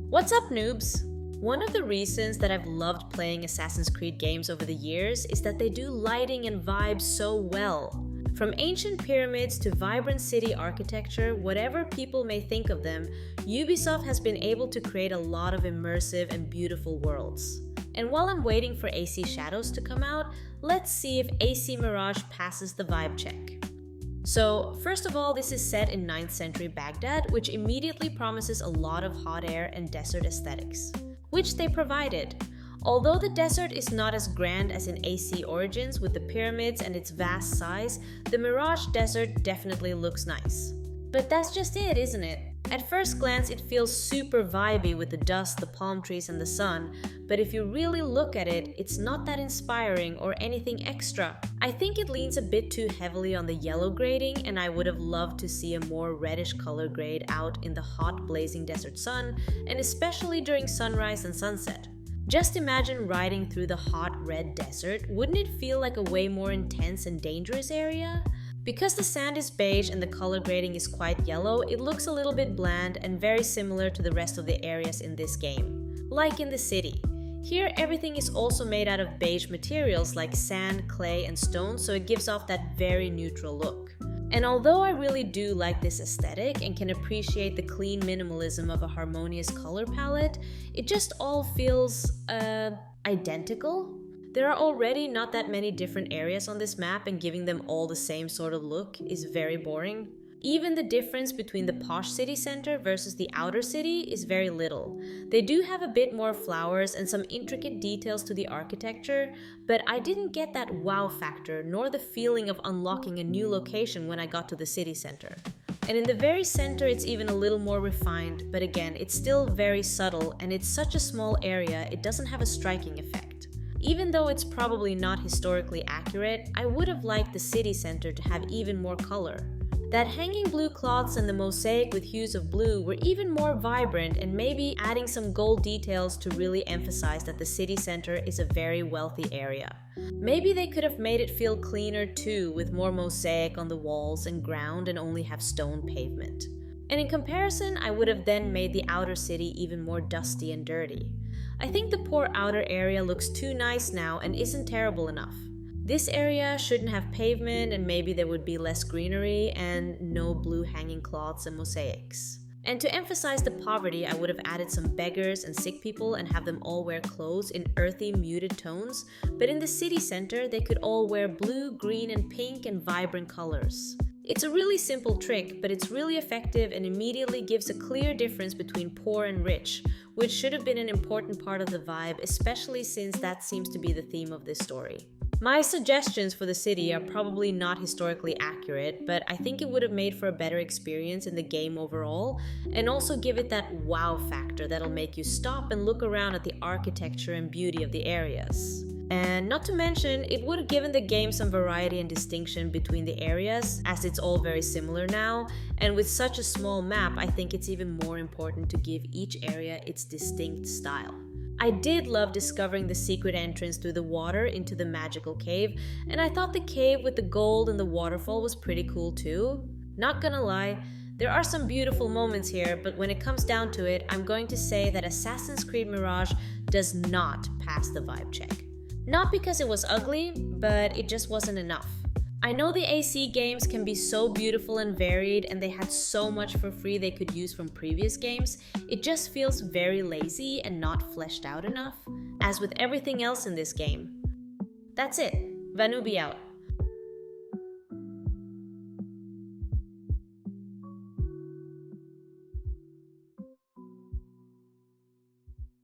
What's up, noobs? One of the reasons that I've loved playing Assassin's Creed games over the years is that they do lighting and vibes so well. From ancient pyramids to vibrant city architecture, whatever people may think of them, Ubisoft has been able to create a lot of immersive and beautiful worlds. And while I'm waiting for AC Shadows to come out, let's see if AC Mirage passes the vibe check. So, first of all, this is set in 9th century Baghdad, which immediately promises a lot of hot air and desert aesthetics, which they provided. Although the desert is not as grand as in AC Origins with the pyramids and its vast size, the Mirage Desert definitely looks nice. But that's just it, isn't it? At first glance, it feels super vibey with the dust, the palm trees, and the sun, but if you really look at it, it's not that inspiring or anything extra. I think it leans a bit too heavily on the yellow grading, and I would have loved to see a more reddish color grade out in the hot, blazing desert sun, and especially during sunrise and sunset. Just imagine riding through the hot, red desert. Wouldn't it feel like a way more intense and dangerous area? Because the sand is beige and the color grading is quite yellow, it looks a little bit bland and very similar to the rest of the areas in this game. Like in the city. Here, everything is also made out of beige materials like sand, clay, and stone, so it gives off that very neutral look. And although I really do like this aesthetic and can appreciate the clean minimalism of a harmonious color palette, it just all feels, identical. There are already not that many different areas on this map, and giving them all the same sort of look is very boring. Even the difference between the posh city center versus the outer city is very little. They do have a bit more flowers and some intricate details to the architecture, but I didn't get that wow factor nor the feeling of unlocking a new location when I got to the city center. And in the very center it's even a little more refined, but again, it's still very subtle, and it's such a small area it doesn't have a striking effect. Even though it's probably not historically accurate, I would have liked the city center to have even more color. That hanging blue cloths and the mosaic with hues of blue were even more vibrant, and maybe adding some gold details to really emphasize that the city center is a very wealthy area. Maybe they could have made it feel cleaner too, with more mosaic on the walls and ground and only have stone pavement. And in comparison, I would have then made the outer city even more dusty and dirty. I think the poor outer area looks too nice now and isn't terrible enough. This area shouldn't have pavement, and maybe there would be less greenery and no blue hanging cloths and mosaics. And to emphasize the poverty, I would have added some beggars and sick people and have them all wear clothes in earthy, muted tones, but in the city center, they could all wear blue, green, and pink and vibrant colors. It's a really simple trick, but it's really effective and immediately gives a clear difference between poor and rich, which should have been an important part of the vibe, especially since that seems to be the theme of this story. My suggestions for the city are probably not historically accurate, but I think it would have made for a better experience in the game overall, and also give it that wow factor that'll make you stop and look around at the architecture and beauty of the areas. And not to mention, it would have given the game some variety and distinction between the areas, as it's all very similar now, and with such a small map, I think it's even more important to give each area its distinct style. I did love discovering the secret entrance through the water into the magical cave, and I thought the cave with the gold and the waterfall was pretty cool too. Not gonna lie, there are some beautiful moments here, but when it comes down to it, I'm going to say that Assassin's Creed Mirage does not pass the vibe check. Not because it was ugly, but it just wasn't enough. I know the AC games can be so beautiful and varied, and they had so much for free they could use from previous games. It just feels very lazy and not fleshed out enough, as with everything else in this game. That's it. Vanoobie out.